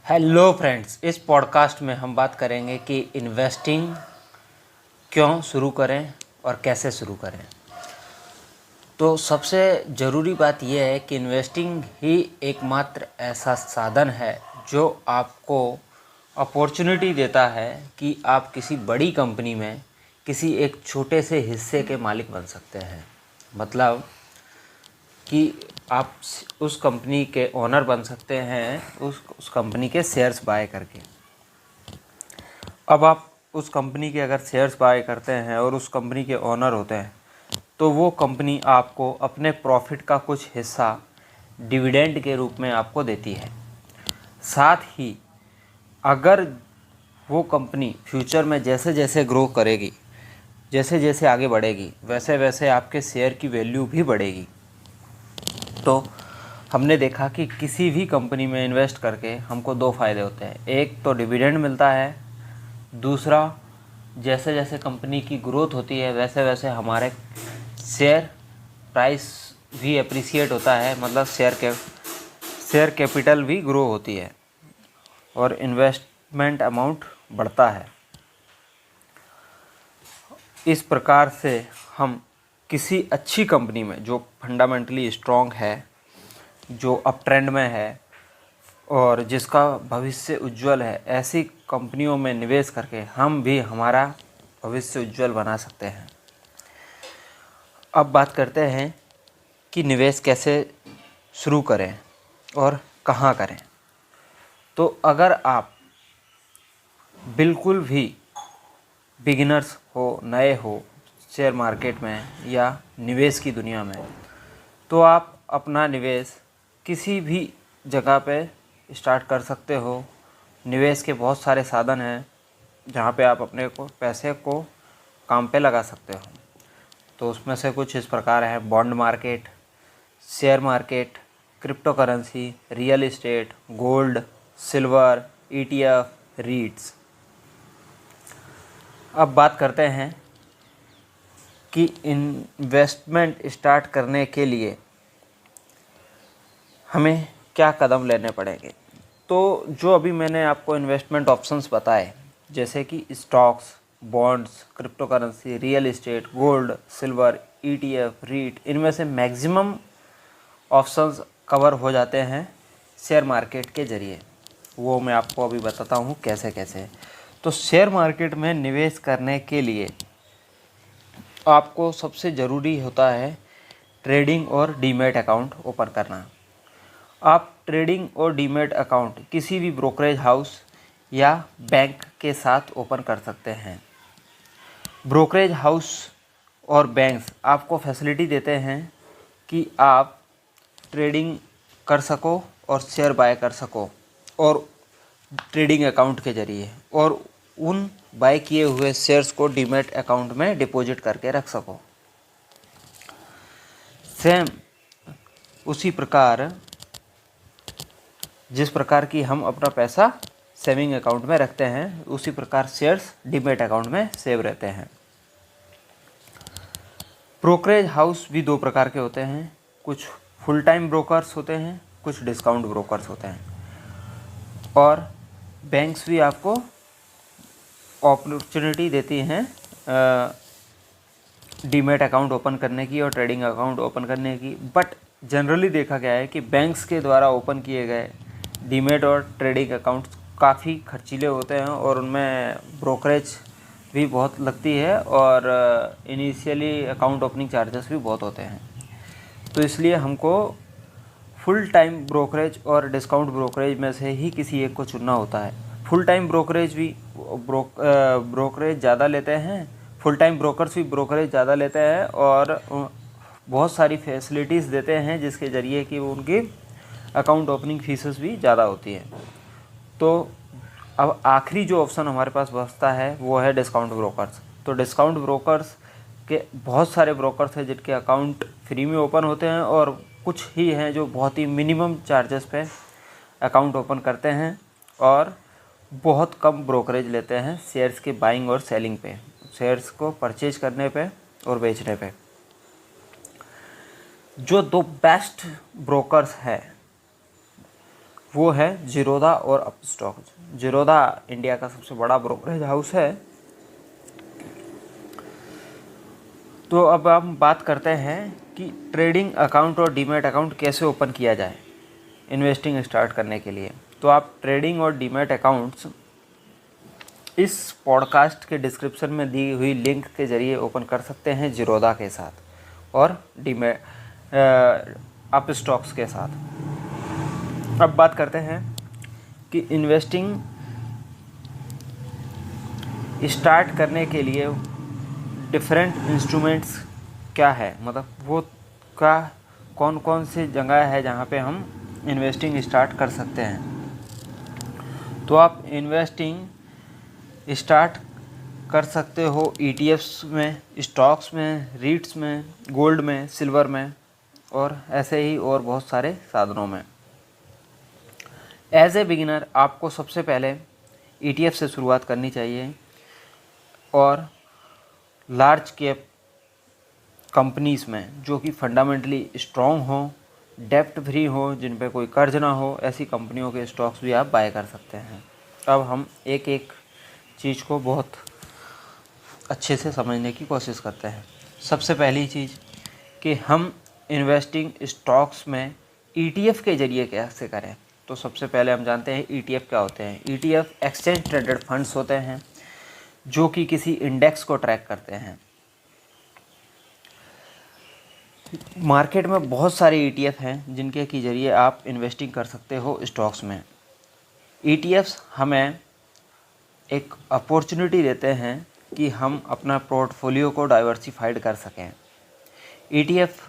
Hello friends, इस podcast में हम बात करेंगे कि इन्वेस्टिंग क्यों शुरू करें और कैसे शुरू करें। तो सबसे ज़रूरी बात यह है कि इन्वेस्टिंग ही एकमात्र ऐसा साधन है जो आपको अपॉर्चुनिटी देता है कि आप किसी बड़ी कंपनी में किसी एक छोटे से हिस्से के मालिक बन सकते हैं। मतलब कि आप उस कंपनी के ओनर बन सकते हैं उस कंपनी के शेयर्स बाय करके। अब आप उस कंपनी के अगर शेयर्स बाय करते हैं और उस कंपनी के ओनर होते हैं तो वो कंपनी आपको अपने प्रॉफिट का कुछ हिस्सा डिविडेंड के रूप में आपको देती है। साथ ही अगर वो कंपनी फ्यूचर में जैसे जैसे ग्रो करेगी, जैसे जैसे आगे बढ़ेगी, वैसे वैसे आपके शेयर की वैल्यू भी बढ़ेगी। तो हमने देखा कि किसी भी कंपनी में इन्वेस्ट करके हमको दो फ़ायदे होते हैं। एक तो डिविडेंड मिलता है, दूसरा जैसे जैसे कंपनी की ग्रोथ होती है वैसे वैसे हमारे शेयर प्राइस भी एप्रिसिएट होता है। मतलब शेयर कैपिटल भी ग्रो होती है और इन्वेस्टमेंट अमाउंट बढ़ता है। इस प्रकार से हम किसी अच्छी कंपनी में जो फंडामेंटली स्ट्रॉन्ग है, जो अप ट्रेंड में है और जिसका भविष्य उज्जवल है, ऐसी कंपनियों में निवेश करके हम भी हमारा भविष्य उज्जवल बना सकते हैं। अब बात करते हैं कि निवेश कैसे शुरू करें और कहाँ करें। तो अगर आप बिल्कुल भी बिगिनर्स हो, नए हो शेयर मार्केट में या निवेश की दुनिया में, तो आप अपना निवेश किसी भी जगह पे स्टार्ट कर सकते हो। निवेश के बहुत सारे साधन हैं जहाँ पे आप अपने पैसे को काम पे लगा सकते हो। तो उसमें से कुछ इस प्रकार हैं: bond market, share market, crypto currency, real estate, gold, silver, ETF, रीट्स। अब बात करते हैं कि इन्वेस्टमेंट स्टार्ट करने के लिए हमें क्या कदम लेने पड़ेंगे। तो जो अभी मैंने आपको इन्वेस्टमेंट ऑप्शंस बताए, जैसे कि stocks, bonds, crypto currency, real estate, gold, silver, ETF, REIT, इनमें से मैक्सिमम ऑप्शंस कवर हो जाते हैं शेयर मार्केट के ज़रिए। वो मैं आपको अभी बताता हूँ कैसे कैसे। तो शेयर मार्केट में निवेश करने के लिए आपको सबसे ज़रूरी होता है ट्रेडिंग और डीमैट अकाउंट ओपन करना। आप ट्रेडिंग और डीमैट अकाउंट किसी भी ब्रोकरेज हाउस या बैंक के साथ ओपन कर सकते हैं। ब्रोकरेज हाउस और बैंक्स आपको फैसिलिटी देते हैं कि आप ट्रेडिंग कर सको और शेयर बाय कर सको और ट्रेडिंग अकाउंट के ज़रिए, और उन बाय किए हुए शेयर्स को डीमैट अकाउंट में डिपॉजिट करके रख सको। सेम उसी प्रकार जिस प्रकार की हम अपना पैसा सेविंग अकाउंट में रखते हैं, उसी प्रकार शेयर्स डीमैट अकाउंट में सेव रहते हैं। ब्रोकरेज हाउस भी दो प्रकार के होते हैं, कुछ फुल टाइम ब्रोकर्स होते हैं, कुछ डिस्काउंट ब्रोकर्स होते हैं। और बैंक्स भी आपको अपॉर्चुनिटी देती हैं डीमैट अकाउंट ओपन करने की और ट्रेडिंग अकाउंट ओपन करने की। बट जनरली देखा गया है कि बैंक्स के द्वारा ओपन किए गए डीमैट और ट्रेडिंग अकाउंट काफ़ी खर्चीले होते हैं और उनमें ब्रोकरेज भी बहुत लगती है और इनिशियली अकाउंट ओपनिंग चार्जेस भी बहुत होते हैं। तो इसलिए हमको फुल टाइम ब्रोकरेज और डिस्काउंट ब्रोकरेज में से ही किसी एक को चुनना होता है। फुल टाइम ब्रोकरेज भी ब्रोकरेज ज़्यादा लेते हैं, फुल टाइम ब्रोकर्स भी ब्रोकरेज ज़्यादा लेते हैं और बहुत सारी फैसिलिटीज़ देते हैं जिसके ज़रिए कि उनकी अकाउंट ओपनिंग फीसेस भी ज़्यादा होती है। तो अब आखिरी जो ऑप्शन हमारे पास बचता है वो है डिस्काउंट ब्रोकर्स। तो डिस्काउंट ब्रोकर्स के बहुत सारे ब्रोकर्स हैं जिनके अकाउंट फ्री में ओपन होते हैं और कुछ ही हैं जो बहुत ही मिनिमम चार्जेस पे अकाउंट ओपन करते हैं और बहुत कम ब्रोकरेज लेते हैं शेयर्स के बाइंग और सेलिंग पे, शेयर्स को परचेज करने पे और बेचने पे। जो दो बेस्ट ब्रोकर्स हैं वो है जीरोधा और अपस्टॉक। जीरोधा इंडिया का सबसे बड़ा ब्रोकरेज हाउस है। तो अब हम बात करते हैं कि ट्रेडिंग अकाउंट और डीमैट अकाउंट कैसे ओपन किया जाए इन्वेस्टिंग स्टार्ट करने के लिए। तो आप ट्रेडिंग और डीमैट अकाउंट्स इस पॉडकास्ट के डिस्क्रिप्शन में दी हुई लिंक के ज़रिए ओपन कर सकते हैं जीरोधा के साथ और डीमैट अपस्टॉक्स के साथ। अब बात करते हैं कि इन्वेस्टिंग स्टार्ट करने के लिए डिफरेंट इंस्ट्रूमेंट्स क्या है, मतलब वो का कौन कौन सी जगह है जहाँ पे हम इन्वेस्टिंग स्टार्ट कर सकते हैं। तो आप इन्वेस्टिंग स्टार्ट कर सकते हो ईटीएफ्स में, स्टॉक्स में, रीट्स में, गोल्ड में, सिल्वर में और ऐसे ही और बहुत सारे साधनों में। एज ए बिगिनर आपको सबसे पहले ईटीएफ से शुरुआत करनी चाहिए और लार्ज कैप कंपनीज़ में जो कि फंडामेंटली स्ट्रॉन्ग हो, डेप्ट फ्री हो, जिन पे कोई कर्ज ना हो, ऐसी कंपनियों के स्टॉक्स भी आप बाय कर सकते हैं। अब हम एक एक चीज़ को बहुत अच्छे से समझने की कोशिश करते हैं। सबसे पहली चीज़ कि हम इन्वेस्टिंग स्टॉक्स में ईटीएफ के ज़रिए कैसे करें। तो सबसे पहले हम जानते हैं ईटीएफ क्या होते हैं। ईटीएफ एक्सचेंज ट्रेडेड फंड्स होते हैं जो कि किसी इंडेक्स को ट्रैक करते हैं। मार्केट में बहुत सारे ईटीएफ हैं जिनके के ज़रिए आप इन्वेस्टिंग कर सकते हो स्टॉक्स में। ईटीएफ्स हमें एक अपॉर्चुनिटी देते हैं कि हम अपना पोर्टफोलियो को डाइवर्सिफाइड कर सकें। ईटीएफ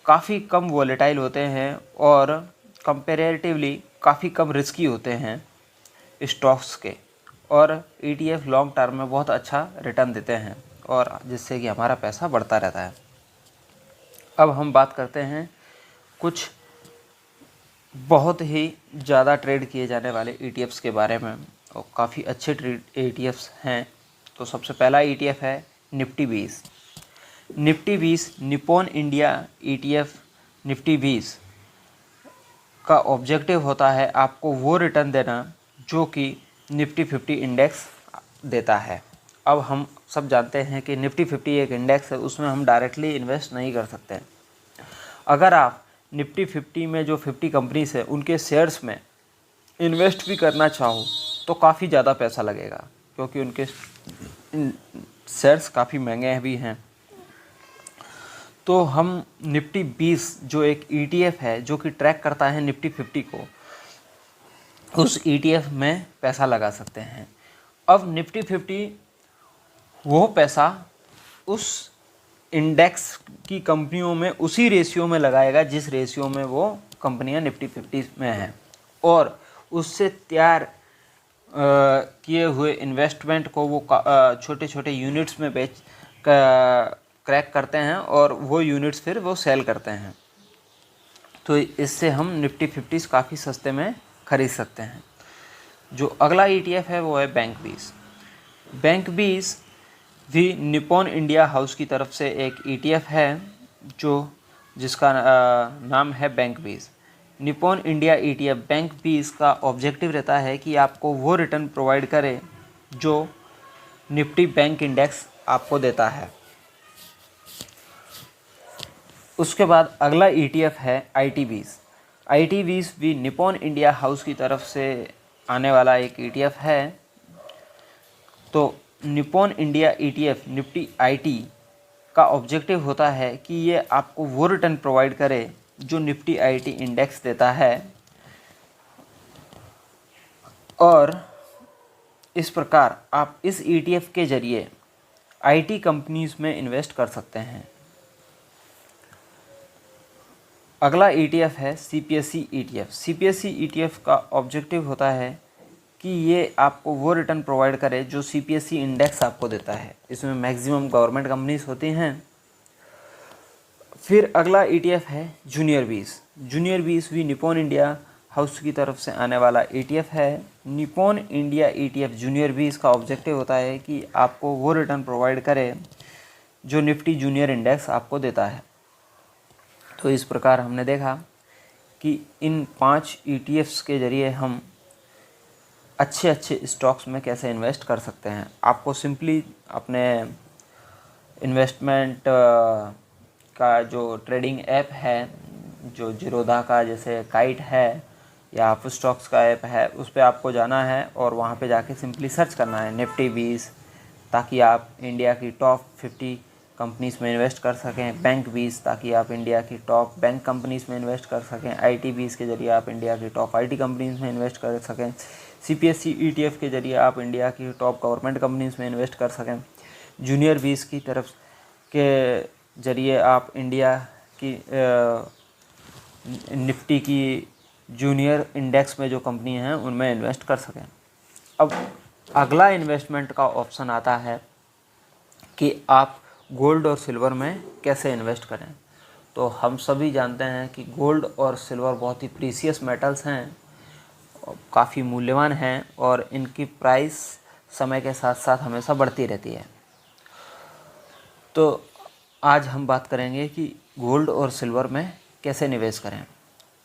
काफ़ी कम वॉलेटाइल होते हैं और कंपैरेटिवली काफ़ी कम रिस्की होते हैं स्टॉक्स के, और ईटीएफ लॉन्ग टर्म में बहुत अच्छा रिटर्न देते हैं और जिससे कि हमारा पैसा बढ़ता रहता है। अब हम बात करते हैं कुछ बहुत ही ज़्यादा ट्रेड किए जाने वाले ईटीएफ्स के बारे में, और काफ़ी अच्छे ट्रेड ईटीएफ्स हैं। तो सबसे पहला ईटीएफ है Nifty 20। Nifty 20 Nippon India ETF Nifty 20 का ऑब्जेक्टिव होता है आपको वो रिटर्न देना जो कि निफ्टी 50 इंडेक्स देता है। अब हम सब जानते हैं कि निफ्टी 50 एक इंडेक्स है, उसमें हम डायरेक्टली इन्वेस्ट नहीं कर सकते। अगर आप निफ्टी 50 में जो 50 कंपनीज है उनके शेयर्स में इन्वेस्ट भी करना चाहो तो काफ़ी ज़्यादा पैसा लगेगा, क्योंकि उनके शेयर्स काफ़ी महंगे भी हैं। तो हम निफ्टी 20 जो एक ईटीएफ है जो कि ट्रैक करता है निफ्टी 50 को, उस ईटीएफ में पैसा लगा सकते हैं। अब निफ्टी 50 वो पैसा उस इंडेक्स की कंपनियों में उसी रेशियो में लगाएगा जिस रेशियो में वो कंपनियां निफ्टी 50 में हैं, और उससे तैयार किए हुए इन्वेस्टमेंट को वो छोटे छोटे यूनिट्स में क्रैक करते हैं और वो यूनिट्स फिर वो सेल करते हैं। तो इससे हम निफ्टी 50 काफ़ी सस्ते में ख़रीद सकते हैं। जो अगला ईटीएफ है वो है बैंक 20। बैंक 20 भी निप्पॉन इंडिया हाउस की तरफ से एक ईटीएफ है जिसका नाम है bank 20। Nippon India ETF bank 20 का ऑब्जेक्टिव रहता है कि आपको वो रिटर्न प्रोवाइड करे जो निफ्टी बैंक इंडेक्स आपको देता है। उसके बाद अगला ईटीएफ है IT 20। IT 20 भी निप्पॉन इंडिया हाउस की तरफ से आने वाला एक ईटीएफ है। तो Nippon India ETF Nifty IT का ऑब्जेक्टिव होता है कि ये आपको वो रिटर्न प्रोवाइड करे जो निफ्टी IT इंडेक्स देता है, और इस प्रकार आप इस ईटीएफ के ज़रिए IT कंपनीज़ में इन्वेस्ट कर सकते हैं। अगला ईटीएफ है CPSE ईटीएफ। CPSE ईटीएफ का ऑब्जेक्टिव होता है कि ये आपको वो रिटर्न प्रोवाइड करे जो CPSE इंडेक्स आपको देता है। इसमें मैक्सिमम गवर्नमेंट कंपनीज होती हैं। फिर अगला ईटीएफ है जूनियर 20। जूनियर 20 भी निप्पॉन इंडिया हाउस की तरफ से आने वाला ईटीएफ है। निप्पॉन इंडिया ईटीएफ जूनियर 20 का ऑब्जेक्टिव होता है कि आपको वो रिटर्न प्रोवाइड करे जो निफ्टी जूनियर इंडेक्स आपको देता है। तो इस प्रकार हमने देखा कि इन 5 ETFs के ज़रिए हम अच्छे अच्छे स्टॉक्स में कैसे इन्वेस्ट कर सकते हैं। आपको सिंपली अपने इन्वेस्टमेंट का जो ट्रेडिंग ऐप है, जो जीरोधा का जैसे काइट है या आप स्टॉक्स का ऐप है, उस पर आपको जाना है और वहाँ पे जाके सिंपली सर्च करना है निफ्टी 20, ताकि आप इंडिया की टॉप 50 कंपनीज़ में इन्वेस्ट कर सकें। बैंक 20, ताकि आप इंडिया की टॉप बैंक कंपनीज़ में इन्वेस्ट कर सकें। IT 20 के ज़रिए आप इंडिया की टॉप IT कंपनीज़ में इन्वेस्ट कर सकें। CPSE ETF के ज़रिए आप इंडिया की टॉप गवर्नमेंट कंपनीज़ में इन्वेस्ट कर सकें। जूनियर 20 की तरफ के ज़रिए आप इंडिया की निफ्टी की जूनियर इंडेक्स में जो कंपनी हैं उनमें इन्वेस्ट कर सकें। अब अगला इन्वेस्टमेंट का ऑप्शन आता है कि आप गोल्ड और सिल्वर में कैसे इन्वेस्ट करें। तो हम सभी जानते हैं कि गोल्ड और सिल्वर बहुत ही प्रीशियस मेटल्स हैं, काफ़ी मूल्यवान हैं और इनकी प्राइस समय के साथ साथ हमेशा बढ़ती रहती है। तो आज हम बात करेंगे कि गोल्ड और सिल्वर में कैसे निवेश करें।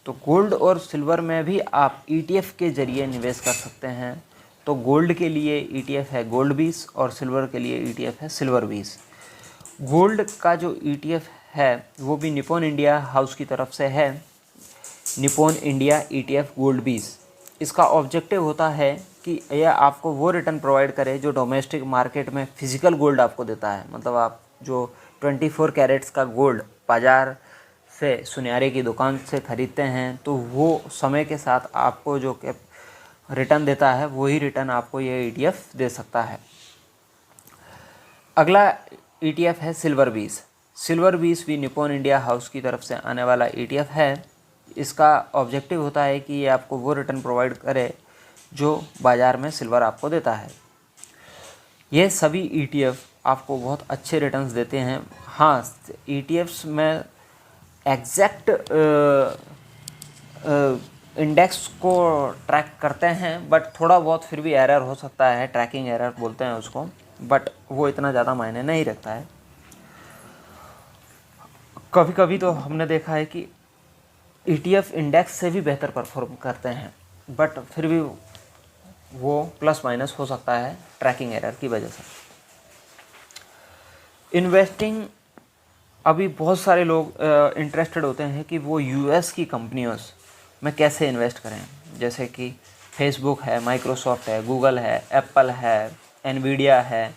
तो गोल्ड और सिल्वर में भी आप ETF के ज़रिए निवेश कर सकते हैं। तो गोल्ड के लिए ETF है गोल्ड 20 और सिल्वर के लिए ETF है सिल्वर 20। गोल्ड का जो ETF है वो भी निप्पॉन इंडिया हाउस की तरफ से है, निप्पॉन इंडिया ETF गोल्ड 20। इसका ऑब्जेक्टिव होता है कि यह आपको वो रिटर्न प्रोवाइड करे जो डोमेस्टिक मार्केट में फिजिकल गोल्ड आपको देता है। मतलब आप जो 24 कैरेट्स का गोल्ड बाज़ार से सुनहरे की दुकान से ख़रीदते हैं, तो वो समय के साथ आपको जो रिटर्न देता है वही रिटर्न आपको ये ETF दे सकता है। अगला ETF है सिल्वर 20। सिल्वर 20 भी निप्पॉन इंडिया हाउस की तरफ से आने वाला ETF है। इसका ऑब्जेक्टिव होता है कि ये आपको वो रिटर्न प्रोवाइड करे जो बाज़ार में सिल्वर आपको देता है। ये सभी ETF आपको बहुत अच्छे रिटर्न्स देते हैं। हाँ, ETFs में एग्जैक्ट इंडेक्स को ट्रैक करते हैं, बट थोड़ा बहुत फिर भी एरर हो सकता है, ट्रैकिंग एरर बोलते हैं उसको, बट वो इतना ज़्यादा मायने नहीं रखता है। कभी कभी तो हमने देखा है कि ETF इंडेक्स से भी बेहतर परफॉर्म करते हैं, बट फिर भी वो प्लस माइनस हो सकता है ट्रैकिंग एरर की वजह से। इन्वेस्टिंग, अभी बहुत सारे लोग इंटरेस्टेड होते हैं कि वो US की कंपनियों में कैसे इन्वेस्ट करें, जैसे कि फेसबुक है, माइक्रोसॉफ्ट है, गूगल है, एप्पल है, एनवीडिया है।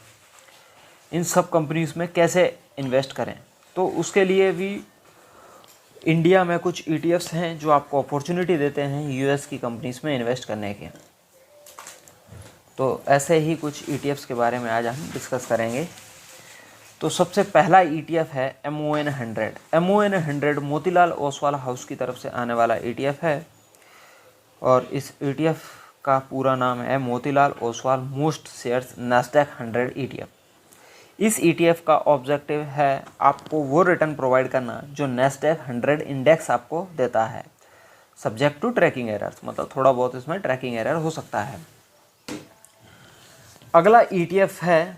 इन सब कंपनीज में कैसे इन्वेस्ट करें, तो उसके लिए भी इंडिया में कुछ ETFs हैं जो आपको अपॉर्चुनिटी देते हैं US की कंपनीज में इन्वेस्ट करने के। तो ऐसे ही कुछ ETFs के बारे में आज हम डिस्कस करेंगे। तो सबसे पहला ETF है MON 100। MON 100 Motilal Oswal house की तरफ से आने वाला ETF है और इस ETF का पूरा नाम है Motilal Oswal most shares Nasdaq 100 ETF। इस ETF का ऑब्जेक्टिव है आपको वो रिटर्न प्रोवाइड करना जो नैस्डैक 100 इंडेक्स आपको देता है, सब्जेक्ट टू ट्रैकिंग एरर्स। मतलब थोड़ा बहुत इसमें ट्रैकिंग एरर हो सकता है। अगला ETF है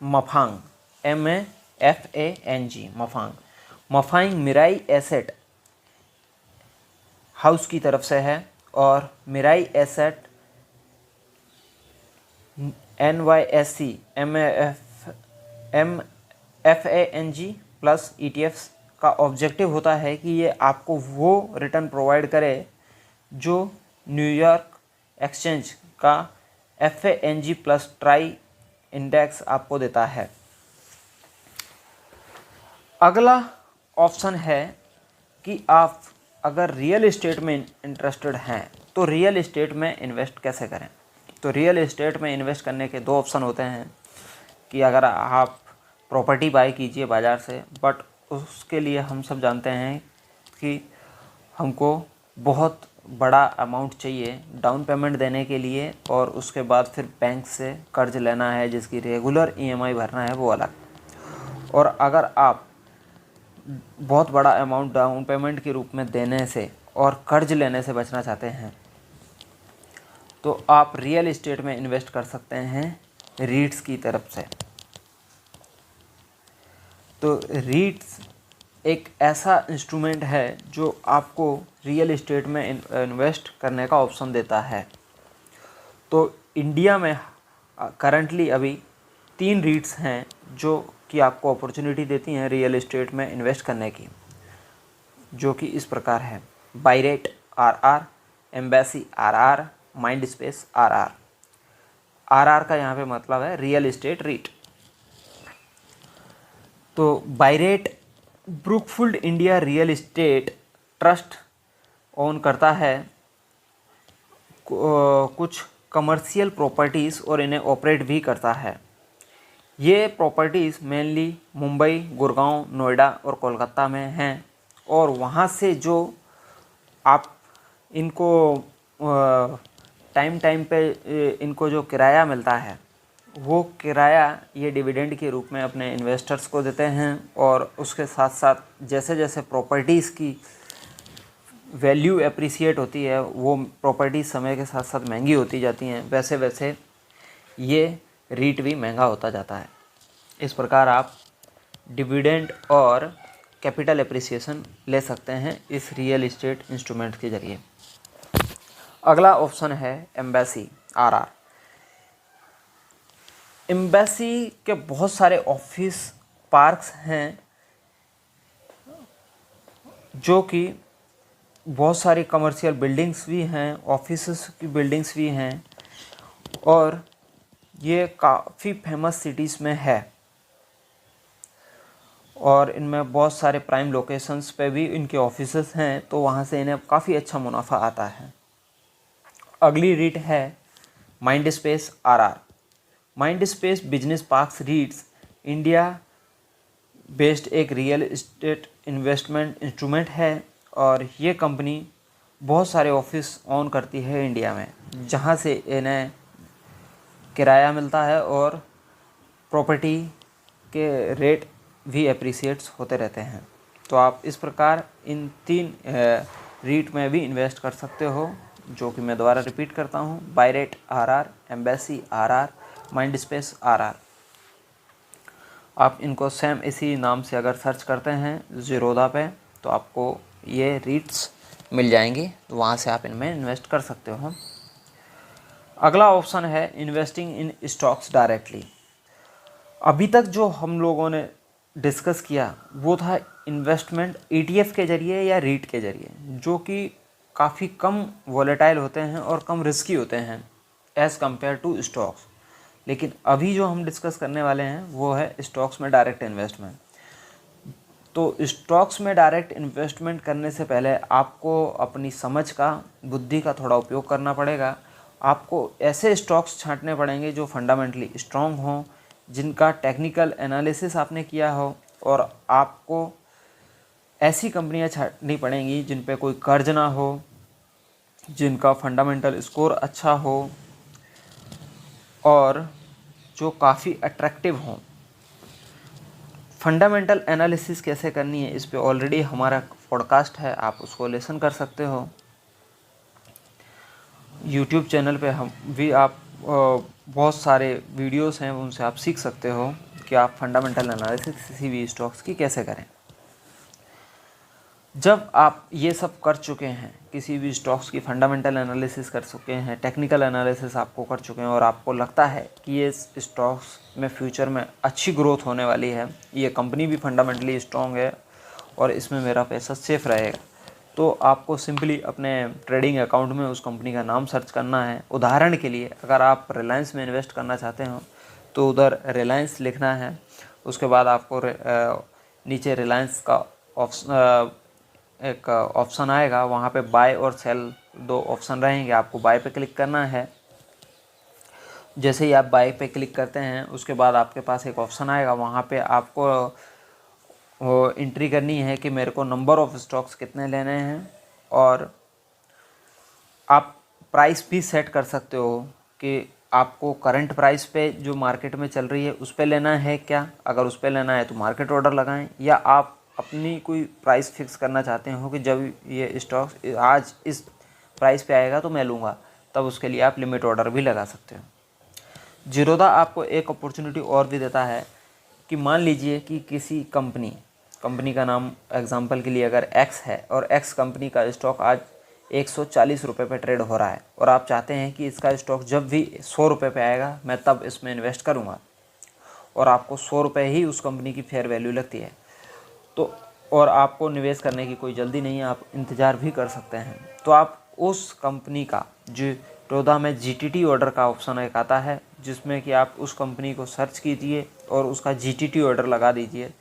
MAFANG, MAFANG, MAFANG. MAFANG Mirae asset house की तरफ से है और Mirae asset NYSE MAFANG plus ETFs का ऑब्जेक्टिव होता है कि ये आपको वो रिटर्न प्रोवाइड करे जो न्यूयॉर्क एक्सचेंज का FANG प्लस ट्राई इंडेक्स आपको देता है। अगला ऑप्शन है कि आप अगर रियल इस्टेट में इंटरेस्टेड हैं तो रियल इस्टेट में इन्वेस्ट कैसे करें। तो रियल इस्टेट में इन्वेस्ट करने के दो ऑप्शन होते हैं कि अगर आप प्रॉपर्टी बाय कीजिए बाज़ार से, बट उसके लिए हम सब जानते हैं कि हमको बहुत बड़ा अमाउंट चाहिए डाउन पेमेंट देने के लिए, और उसके बाद फिर बैंक से कर्ज लेना है जिसकी रेगुलर EMI भरना है, वो अलग। और अगर आप बहुत बड़ा अमाउंट डाउन पेमेंट के रूप में देने से और कर्ज लेने से बचना चाहते हैं तो आप रियल इस्टेट में इन्वेस्ट कर सकते हैं रीट्स की तरफ से। तो रीट्स एक ऐसा इंस्ट्रूमेंट है जो आपको रियल इस्टेट में इन्वेस्ट करने का ऑप्शन देता है। तो इंडिया में करंटली अभी 3 रीट्स हैं जो कि आपको अपॉर्चुनिटी देती हैं रियल इस्टेट में इन्वेस्ट करने की, जो कि इस प्रकार है: BIRET RR, Embassy RR, Mindspace RR. RR का यहाँ पे मतलब है रियल इस्टेट रीट। तो BIRET Brookfield India real estate trust own करता है कुछ कमर्शियल प्रॉपर्टीज़ और इन्हें ऑपरेट भी करता है। ये प्रॉपर्टीज़ मेनली मुंबई, गुड़गांव, नोएडा और कोलकाता में हैं, और वहाँ से जो आप इनको टाइम टाइम पे इनको जो किराया मिलता है, वो किराया ये डिविडेंड के रूप में अपने इन्वेस्टर्स को देते हैं। और उसके साथ साथ जैसे जैसे प्रॉपर्टीज़ की वैल्यू एप्रिसिएट होती है, वो प्रॉपर्टीज़ समय के साथ साथ महंगी होती जाती हैं, वैसे वैसे ये रीट भी महंगा होता जाता है। इस प्रकार आप डिविडेंड और कैपिटल एप्रिसिएशन ले सकते हैं इस रियल इस्टेट इंस्ट्रूमेंट के ज़रिए। अगला ऑप्शन है एम्बेसी आरआर। एम्बेसी के बहुत सारे ऑफिस पार्क्स हैं, जो कि बहुत सारी कमर्शियल बिल्डिंग्स भी हैं, ऑफिस की बिल्डिंग्स भी हैं, और ये काफ़ी फेमस सिटीज़ में है, और इनमें बहुत सारे प्राइम लोकेशंस पे भी इनके ऑफिसेस हैं, तो वहाँ से इन्हें काफ़ी अच्छा मुनाफा आता है। अगली रीट है Mindspace RR. Mindspace business parks रीट्स India based एक रियल इस्टेट इन्वेस्टमेंट इंस्ट्रूमेंट है, और ये कंपनी बहुत सारे ऑफिस ओन करती है इंडिया में, जहाँ से इन्हें किराया मिलता है और प्रॉपर्टी के रेट भी एप्रिसिएट्स होते रहते हैं। तो आप इस प्रकार इन 3 रीट में भी इन्वेस्ट कर सकते हो, जो कि मैं दोबारा रिपीट करता हूँ: BIRET RR, Embassy RR, Mindspace RR. आप इनको सेम इसी नाम से अगर सर्च करते हैं ज़ीरोधा पे, तो आपको ये रीट्स मिल जाएंगी, तो वहाँ से आप इनमें इन्वेस्ट कर सकते हो। अगला ऑप्शन है इन्वेस्टिंग इन स्टॉक्स डायरेक्टली। अभी तक जो हम लोगों ने डिस्कस किया वो था इन्वेस्टमेंट ETF के ज़रिए या रीट के ज़रिए, जो कि काफ़ी कम वॉलेटाइल होते हैं और कम रिस्की होते हैं एज़ कम्पेयर टू स्टॉक्स। लेकिन अभी जो हम डिस्कस करने वाले हैं वो है स्टॉक्स में डायरेक्ट इन्वेस्टमेंट। तो स्टॉक्स में डायरेक्ट इन्वेस्टमेंट करने से पहले आपको अपनी समझ का, बुद्धि का थोड़ा उपयोग करना पड़ेगा। आपको ऐसे स्टॉक्स छांटने पड़ेंगे जो फंडामेंटली स्ट्रॉन्ग हों, जिनका टेक्निकल एनालिसिस आपने किया हो, और आपको ऐसी कंपनियां छांटनी पड़ेंगी जिन पे कोई कर्ज ना हो, जिनका फंडामेंटल स्कोर अच्छा हो, और जो काफ़ी अट्रैक्टिव हों। फंडामेंटल एनालिसिस कैसे करनी है, इस पे ऑलरेडी हमारा पॉडकास्ट है, आप उसको लिसन कर सकते हो। यूट्यूब चैनल पे हम भी आप बहुत सारे वीडियोस हैं, उनसे आप सीख सकते हो कि आप फंडामेंटल एनालिसिस किसी भी स्टॉक्स की कैसे करें। जब आप ये सब कर चुके हैं, किसी भी स्टॉक्स की फंडामेंटल एनालिसिस कर चुके हैं, टेक्निकल एनालिसिस आपको कर चुके हैं, और आपको लगता है कि ये स्टॉक्स में फ्यूचर में अच्छी ग्रोथ होने वाली है, ये कंपनी भी फंडामेंटली स्ट्रॉन्ग है और इसमें मेरा पैसा सेफ रहेगा, तो आपको सिंपली अपने ट्रेडिंग अकाउंट में उस कंपनी का नाम सर्च करना है। उदाहरण के लिए अगर आप रिलायंस में इन्वेस्ट करना चाहते हो तो उधर रिलायंस लिखना है, उसके बाद आपको नीचे रिलायंस का एक ऑप्शन आएगा, वहाँ पे बाय और सेल 2 ऑप्शन रहेंगे, आपको बाय पे क्लिक करना है। जैसे ही आप बाय पे क्लिक करते हैं, उसके बाद आपके पास एक ऑप्शन आएगा, वहाँ पे आपको वो एंट्री करनी है कि मेरे को नंबर ऑफ़ स्टॉक्स कितने लेने हैं, और आप प्राइस भी सेट कर सकते हो कि आपको करंट प्राइस पे जो मार्केट में चल रही है उस पे लेना है क्या। अगर उस पे लेना है तो मार्केट ऑर्डर लगाएं, या आप अपनी कोई प्राइस फिक्स करना चाहते हो कि जब ये स्टॉक्स आज इस प्राइस पे आएगा तो मैं लूँगा, तब उसके लिए आप लिमिट ऑर्डर भी लगा सकते हो। ज़ीरोधा आपको एक अपॉर्चुनिटी और भी देता है कि मान लीजिए कि किसी कंपनी कंपनी का नाम एग्जांपल के लिए अगर एक्स है और एक्स कंपनी का स्टॉक आज 140 रुपये पे ट्रेड हो रहा है और आप चाहते हैं कि इसका स्टॉक जब भी 100 रुपये पे आएगा मैं तब इसमें इन्वेस्ट करूँगा, और आपको 100 रुपये ही उस कंपनी की फेयर वैल्यू लगती है, तो और आपको निवेश करने की कोई जल्दी नहीं है, आप इंतज़ार भी कर सकते हैं, तो आप उस कंपनी का जो टोदा में जीटीटी ऑर्डर का ऑप्शन एक आता है, जिसमें कि आप उस कंपनी को सर्च कीजिए और उसका जीटीटी ऑर्डर लगा दीजिए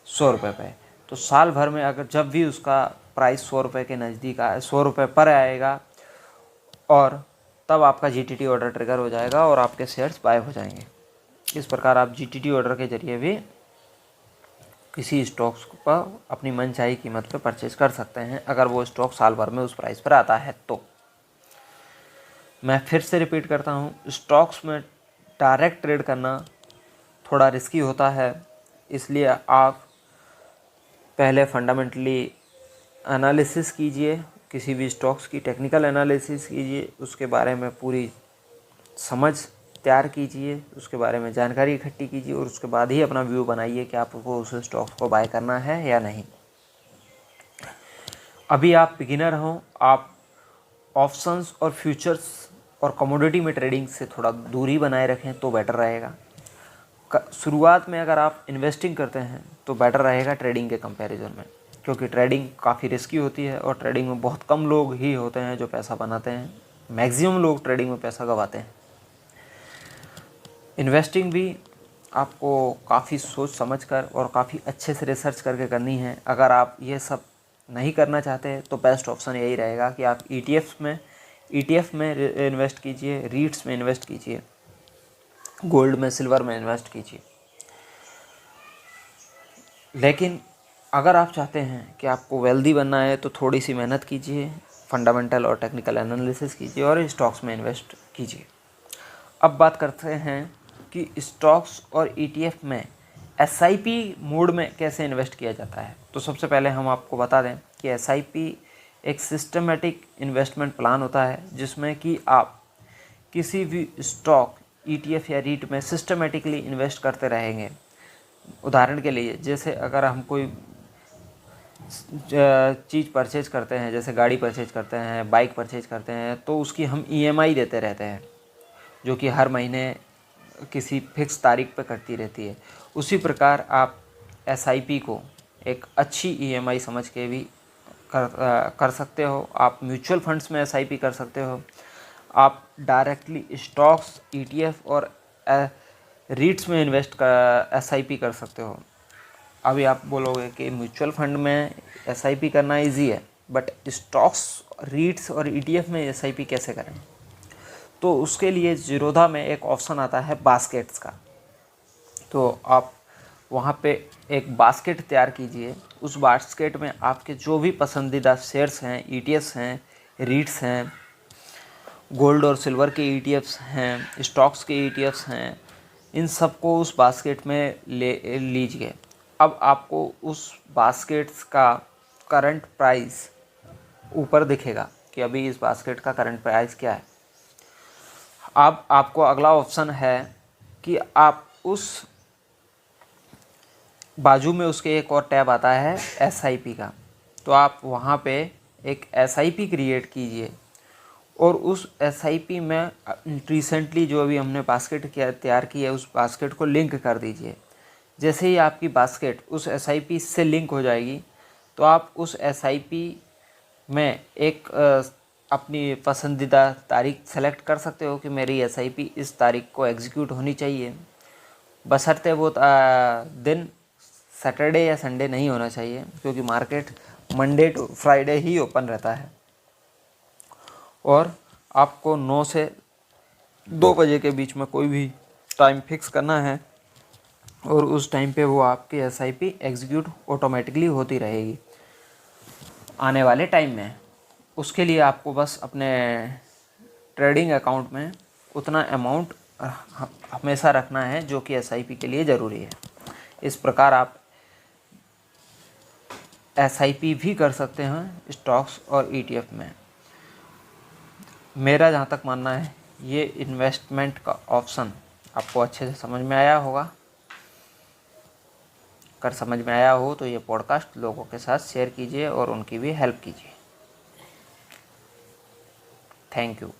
100 रुपये पे। तो साल भर में अगर जब भी उसका प्राइस 100 रुपये के नज़दीक 100 रुपये पर आएगा, और तब आपका जीटीटी ऑर्डर ट्रिगर हो जाएगा और आपके शेयर्स बाय हो जाएंगे। इस प्रकार आप जीटीटी ऑर्डर के ज़रिए भी किसी स्टॉक्स पर अपनी मनचाही कीमत पर परचेज कर सकते हैं, अगर वो स्टॉक साल भर में उस प्राइस पर आता है तो। मैं फिर से रिपीट करता हूँ, स्टॉक्स में डायरेक्ट ट्रेड करना थोड़ा रिस्की होता है, इसलिए आप पहले फंडामेंटली एनालिसिस कीजिए, किसी भी स्टॉक्स की टेक्निकल एनालिसिस कीजिए, उसके बारे में पूरी समझ तैयार कीजिए, उसके बारे में जानकारी इकट्ठी कीजिए और उसके बाद ही अपना व्यू बनाइए कि आपको उस स्टॉक्स को बाय करना है या नहीं। अभी आप बिगिनर हो, आप ऑप्शंस और फ्यूचर्स और कमोडिटी में ट्रेडिंग से थोड़ा दूरी बनाए रखें तो बेटर रहेगा। शुरुआत में अगर आप इन्वेस्टिंग करते हैं तो बेटर रहेगा ट्रेडिंग के कंपैरिजन में, क्योंकि ट्रेडिंग काफ़ी रिस्की होती है और ट्रेडिंग में बहुत कम लोग ही होते हैं जो पैसा बनाते हैं, मैक्सिमम लोग ट्रेडिंग में पैसा गंवाते हैं। इन्वेस्टिंग भी आपको काफ़ी सोच समझ कर और काफ़ी अच्छे से रिसर्च करके करनी है। अगर आप ये सब नहीं करना चाहते तो बेस्ट ऑप्शन यही रहेगा कि आप ईटीएफ में इन्वेस्ट कीजिए, रीट्स में इन्वेस्ट कीजिए, गोल्ड में, सिल्वर में इन्वेस्ट कीजिए। लेकिन अगर आप चाहते हैं कि आपको वेल्दी बनना है तो थोड़ी सी मेहनत कीजिए, फंडामेंटल और टेक्निकल एनालिसिस कीजिए और स्टॉक्स में इन्वेस्ट कीजिए। अब बात करते हैं कि स्टॉक्स और ईटीएफ में एसआईपी मोड में कैसे इन्वेस्ट किया जाता है। तो सबसे पहले हम आपको बता दें कि एसआईपी एक सिस्टमेटिक इन्वेस्टमेंट प्लान होता है, जिसमें कि आप किसी भी स्टॉक, ईटीएफ या रीट में सिस्टमेटिकली इन्वेस्ट करते रहेंगे। उदाहरण के लिए, जैसे अगर हम कोई चीज़ परचेज करते हैं, जैसे गाड़ी परचेज करते हैं, बाइक परचेज करते हैं, तो उसकी हम ईएमआई देते रहते हैं, जो कि हर महीने किसी फिक्स तारीख पर कटती रहती है। उसी प्रकार आप एसआईपी को एक अच्छी ईएमआई समझ के भी कर सकते हो। आप म्यूचुअल फंड्स में एसआईपी कर सकते हो, आप डायरेक्टली स्टॉक्स, ईटीएफ और रीट्स में एसआईपी कर सकते हो। अभी आप बोलोगे कि म्यूचुअल फंड में एसआईपी करना इजी है, बट स्टॉक्स, रीट्स और ईटीएफ में एसआईपी कैसे करें? तो उसके लिए ज़ीरोधा में एक ऑप्शन आता है बास्केट्स का। तो आप वहाँ पे एक बास्केट तैयार कीजिए। उस बास्केट में आपके जो भी पसंदीदा शेयर्स हैं, ईटीएफ्स हैं, रीट्स हैं, गोल्ड और सिल्वर के ईटीएफ्स हैं, स्टॉक्स के ईटीएफ्स हैं, इन सबको उस बास्केट में ले लीजिए। अब आपको उस बास्केट्स का करंट प्राइस ऊपर दिखेगा कि अभी इस बास्केट का करंट प्राइस क्या है। अब आपको अगला ऑप्शन है कि आप उस बाजू में उसके एक और टैब आता है एसआईपी का, तो आप वहाँ पे एक एसआईपी क्रिएट कीजिए और उस एसआईपी में रिसेंटली जो अभी हमने बास्केट तैयार की है उस बास्केट को लिंक कर दीजिए। जैसे ही आपकी बास्केट उस एसआईपी से लिंक हो जाएगी तो आप उस एसआईपी में एक अपनी पसंदीदा तारीख सेलेक्ट कर सकते हो कि मेरी एसआईपी इस तारीख को एग्जीक्यूट होनी चाहिए, बशर्ते वो दिन सैटरडे या संडे नहीं होना चाहिए, क्योंकि मार्केट मंडे टू फ्राइडे ही ओपन रहता है। और आपको 9 से 2 बजे के बीच में कोई भी टाइम फिक्स करना है और उस टाइम पे वो आपकी एसआईपी एग्जीक्यूट ऑटोमेटिकली होती रहेगी आने वाले टाइम में। उसके लिए आपको बस अपने ट्रेडिंग अकाउंट में उतना अमाउंट हमेशा रखना है जो कि एसआईपी के लिए ज़रूरी है। इस प्रकार आप एसआईपी भी कर सकते हैं स्टॉक्स और ईटीएफ में। मेरा जहाँ तक मानना है ये इन्वेस्टमेंट का ऑप्शन आपको अच्छे से समझ में आया होगा। कर समझ में आया हो तो ये पॉडकास्ट लोगों के साथ शेयर कीजिए और उनकी भी हेल्प कीजिए। Thank you.